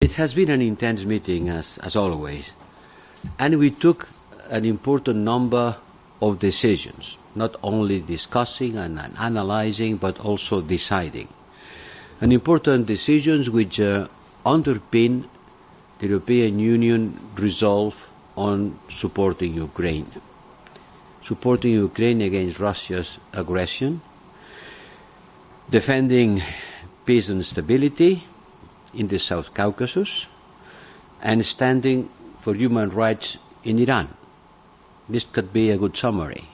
It has been an intense meeting, as always, and we took an important number of decisions, not only discussing and analyzing, but also deciding. And important decisions which underpin the European Union resolve on supporting Ukraine. Supporting Ukraine against Russia's aggression, defending peace and stability in the South Caucasus, and standing for human rights in Iran. This could be a good summary,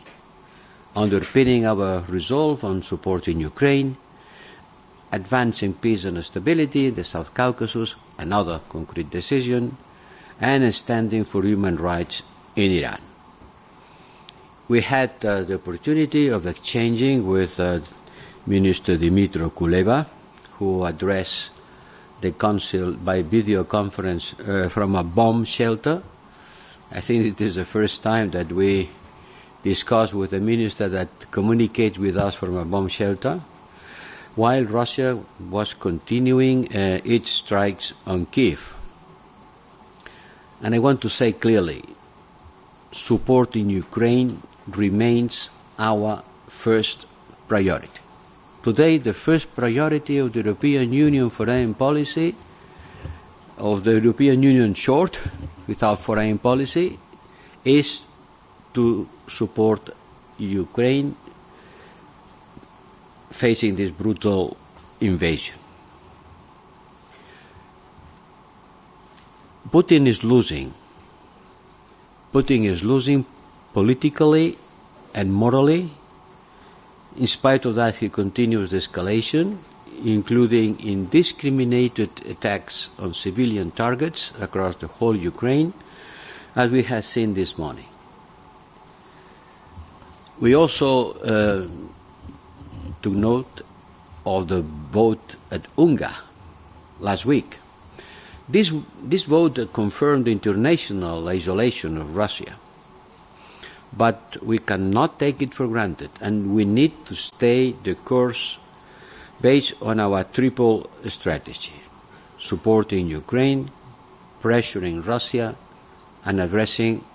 underpinning our resolve on supporting Ukraine, advancing peace and stability in the South Caucasus, another concrete decision, and standing for human rights in Iran. We had the opportunity of exchanging with Minister Dmytro Kuleba, who addressed the Council by video conference from a bomb shelter. I think it is the first time that we discuss with a minister that communicates with us from a bomb shelter, while Russia was continuing its strikes on Kiev. And I want to say clearly, supporting Ukraine remains our first priority. Today, the first priority of the European Union foreign policy, of the European Union short, without foreign policy, is to support Ukraine facing this brutal invasion. Putin is losing. Putin is losing politically and morally. In spite of that, he continues the escalation, including indiscriminated attacks on civilian targets across the whole Ukraine, as we have seen this morning. We also took note of the vote at UNGA last week. This vote confirmed the international isolation of Russia. But we cannot take it for granted, and we need to stay the course based on our triple strategy: supporting Ukraine, pressuring Russia, and addressing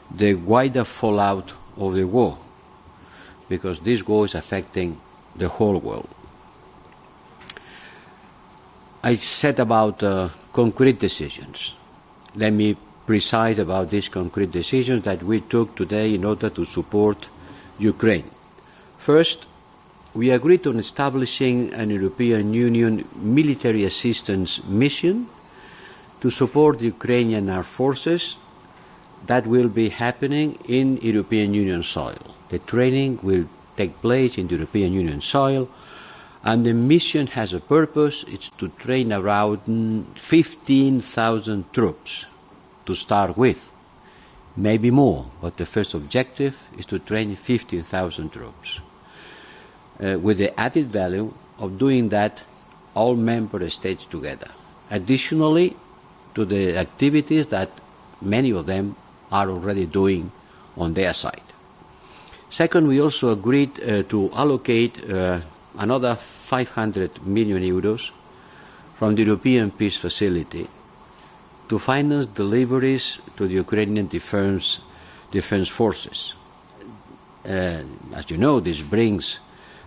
the wider fallout of the war, because this war is affecting the whole world. I said about concrete decisions. Let me precise about these concrete decisions that we took today in order to support Ukraine. First, we agreed on establishing an European Union military assistance mission to support the Ukrainian armed forces. That will be happening in European Union soil. The training will take place in the European Union soil, and the mission has a purpose. It's to train around 15,000 troops to start with, maybe more, but the first objective is to train 15,000 troops, with the added value of doing that all member states together, additionally to the activities that many of them are already doing on their side. Second, we also agreed to allocate another 500 million euros from the European Peace Facility to finance deliveries to the Ukrainian Defence Forces. As you know, this brings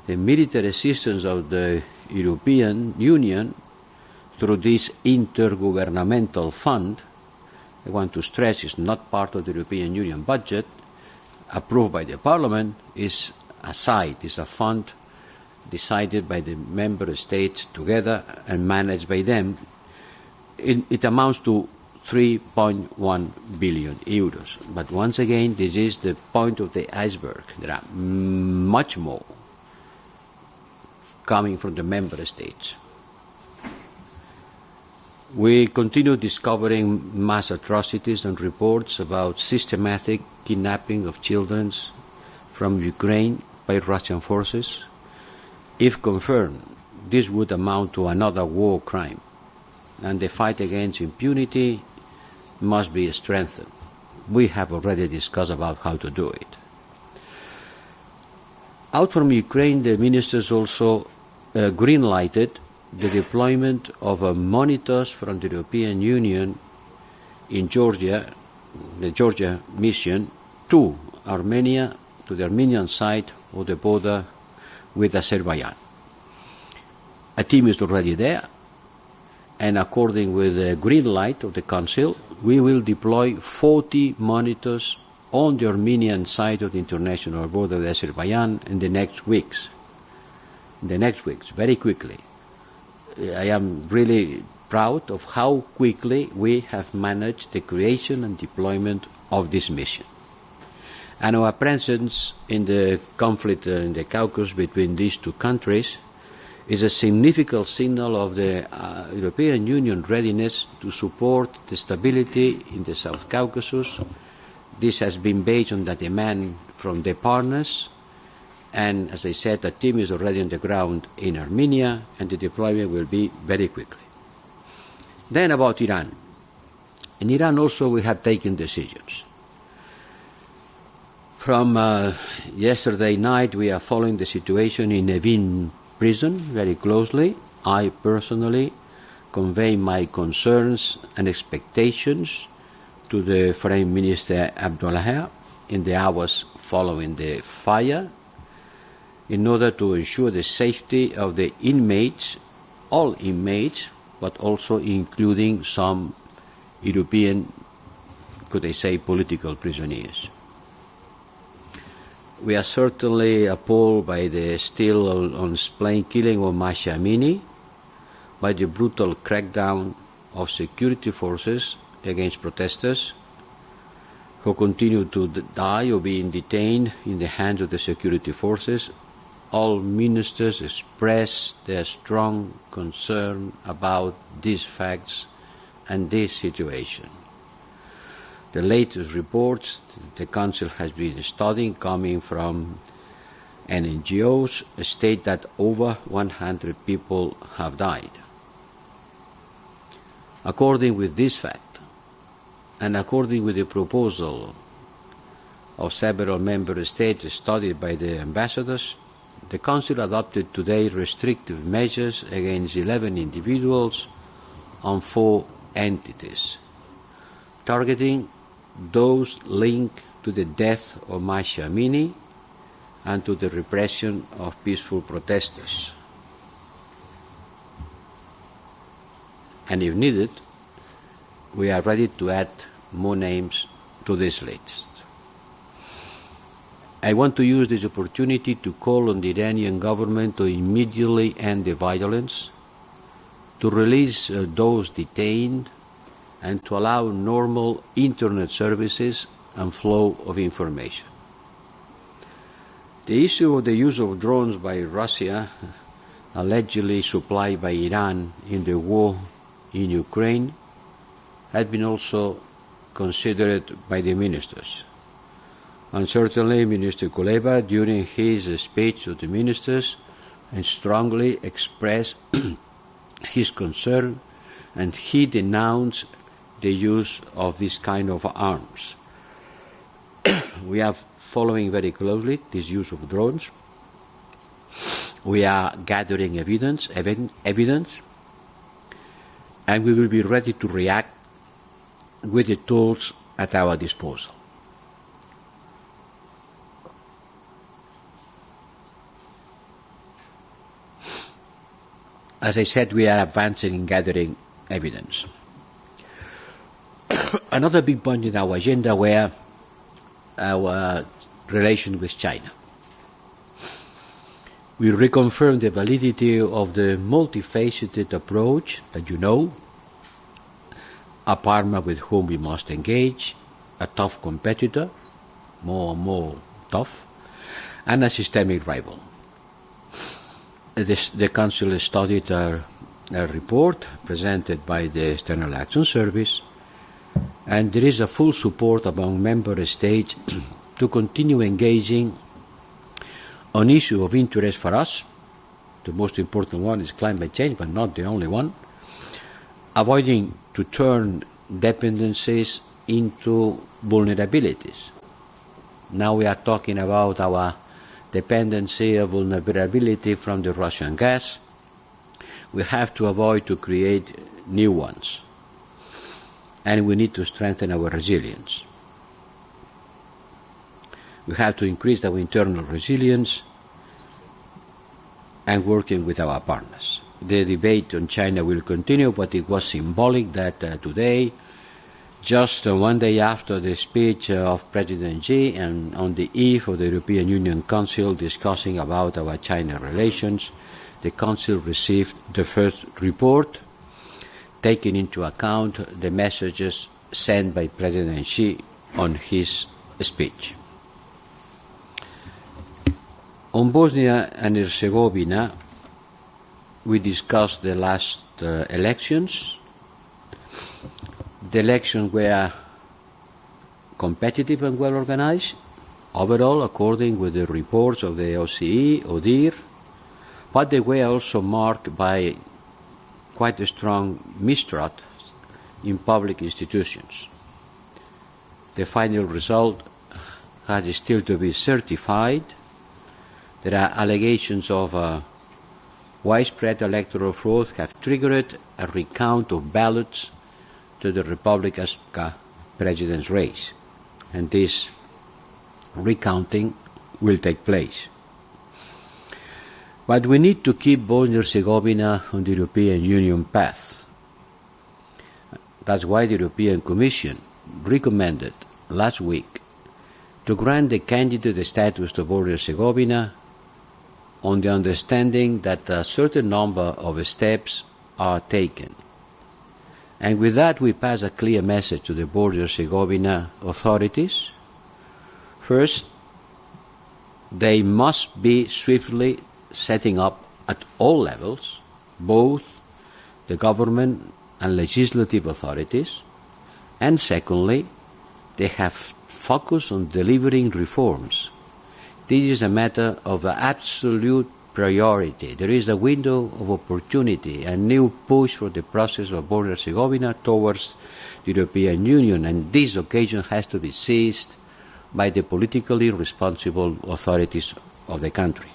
the military assistance of the European Union through this intergovernmental fund. I want to stress it's not part of the European Union budget, approved by the Parliament, is aside, is a fund decided by the member states together and managed by them. It amounts to 3.1 billion euros. But once again, this is the point of the iceberg. There are much more coming from the member states. We continue discovering mass atrocities and reports about systematic kidnapping of children from Ukraine by Russian forces. If confirmed, this would amount to another war crime, and the fight against impunity must be strengthened. We have already discussed about how to do it. Out from Ukraine, the ministers also green-lighted the deployment of monitors from the European Union in Georgia, the Georgia mission, to Armenia, to the Armenian side of the border with Azerbaijan. A team is already there, and according with the green light of the Council, we will deploy 40 monitors on the Armenian side of the international border with Azerbaijan in the next weeks. Very quickly. I am really proud of how quickly we have managed the creation and deployment of this mission. And our presence in the conflict in the Caucasus between these two countries is a significant signal of the European Union readiness to support the stability in the South Caucasus. This has been based on the demand from the partners, and as I said, a team is already on the ground in Armenia, and the deployment will be very quickly. Then about Iran. In Iran also we have taken decisions. From yesterday night we are following the situation in Evin prison very closely. I personally convey my concerns and expectations to the Foreign Minister Abdullahi in the hours following the fire, in order to ensure the safety of the inmates, all inmates, but also including some European, could I say, political prisoners. We are certainly appalled by the still unexplained killing of Mahsa Amini, by the brutal crackdown of security forces against protesters who continue to die or being detained in the hands of the security forces. All ministers express their strong concern about these facts and this situation. The latest reports the Council has been studying, coming from NGOs, state that over 100 people have died. According with this fact, and according with the proposal of several member states studied by the ambassadors, the Council adopted today restrictive measures against 11 individuals and 4 entities, targeting those linked to the death of Mahsa Amini and to the repression of peaceful protesters. And if needed, we are ready to add more names to this list. I want to use this opportunity to call on the Iranian government to immediately end the violence, to release those detained, and to allow normal internet services and flow of information. The issue of the use of drones by Russia, allegedly supplied by Iran in the war in Ukraine, has been also considered by the ministers. And certainly Minister Kuleba, during his speech to the ministers, strongly expressed his concern, and he denounced the use of this kind of arms. We are following very closely this use of drones. We are gathering evidence, and we will be ready to react with the tools at our disposal. As I said, we are advancing in gathering evidence. Another big point in our agenda were our relation with China. We reconfirm the validity of the multifaceted approach that you know, a partner with whom we must engage, a tough competitor, more and more tough, and a systemic rival. The Council studied a report presented by the External Action Service, and there is a full support among member states to continue engaging on issues of interest for us. The most important one is climate change, but not the only one. Avoiding to turn dependencies into vulnerabilities. Now we are talking about our dependency or vulnerability from the Russian gas. we have to avoid to create new ones. And we need to strengthen our resilience. We have to increase our internal resilience and working with our partners. The debate on China will continue, but it was symbolic that today, just one day after the speech of President Xi and on the eve of the European Union Council discussing about our China relations, the Council received the first report, taking into account the messages sent by President Xi on his speech. On Bosnia and Herzegovina, we discussed the last elections. The elections were competitive and well organized, overall, according with the reports of the OSCE, ODIHR, but they were also marked by quite a strong mistrust in public institutions. The final result has still to be certified. There are allegations of widespread electoral fraud have triggered a recount of ballots to the Republika president's race, and this recounting will take place. But we need to keep Bosnia and Herzegovina on the European Union path. That's why the European Commission recommended last week to grant the candidate status to Bosnia and Herzegovina on the understanding that a certain number of steps are taken. And with that, we pass a clear message to the Bosnia and Herzegovina authorities. First, they must be swiftly setting up at all levels, both the government and legislative authorities. And secondly, they have focused on delivering reforms. This is a matter of absolute priority. There is a window of opportunity, a new push for the process of Bosnia and Herzegovina towards the European Union, and this occasion has to be seized by the politically responsible authorities of the country.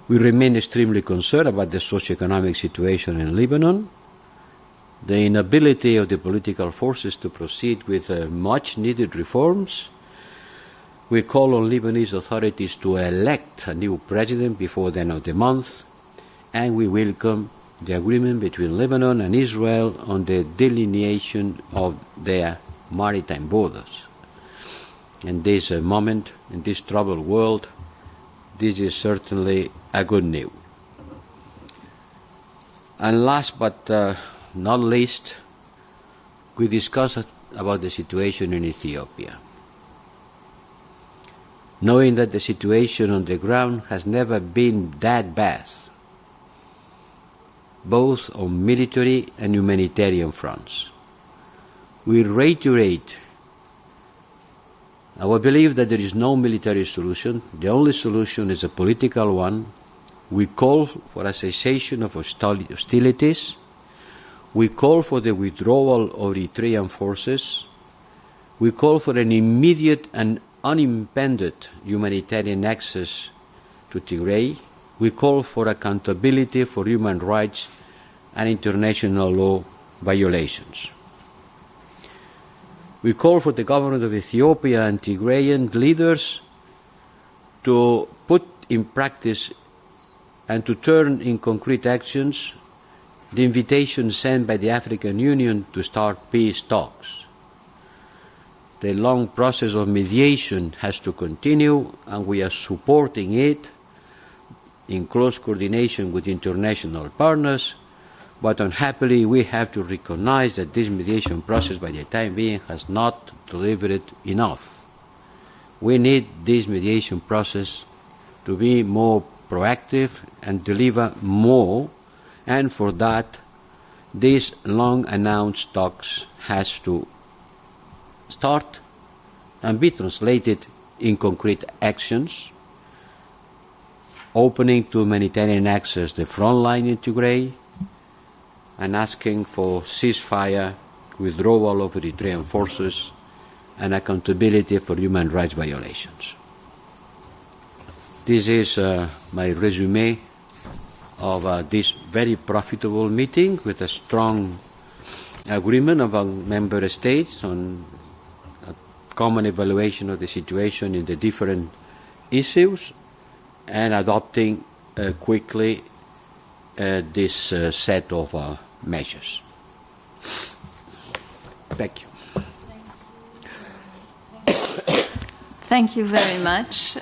We remain extremely concerned about the socio-economic situation in Lebanon, the inability of the political forces to proceed with much-needed reforms. We call on Lebanese authorities to elect a new president before the end of the month, and we welcome the agreement between Lebanon and Israel on the delineation of their maritime borders. In this moment, in this troubled world, this is certainly a good news. And last but not least, we discussed about the situation in Ethiopia. Knowing that the situation on the ground has never been that bad, both on military and humanitarian fronts. We reiterate our belief that there is no military solution. The only solution is a political one. We call for a cessation of hostilities. We call for the withdrawal of Eritrean forces. We call for an immediate and unimpeded humanitarian access to Tigray. We call for accountability for human rights and international law violations. We call for the government of Ethiopia and Tigrayan leaders to put in practice and to turn in concrete actions the invitation sent by the African Union to start peace talks. The long process of mediation has to continue, and we are supporting it in close coordination with international partners, but unhappily we have to recognize that this mediation process by the time being has not delivered enough. We need this mediation process to be more proactive and deliver more, and for that these long-announced talks has to start and be translated in concrete actions, opening to humanitarian access the front line in Tigray, and asking for ceasefire, withdrawal of Eritrean forces, and accountability for human rights violations. This is my resume of this very profitable meeting with a strong agreement among member states on a common evaluation of the situation in the different issues and adopting quickly this set of measures. Thank you. Thank you very much.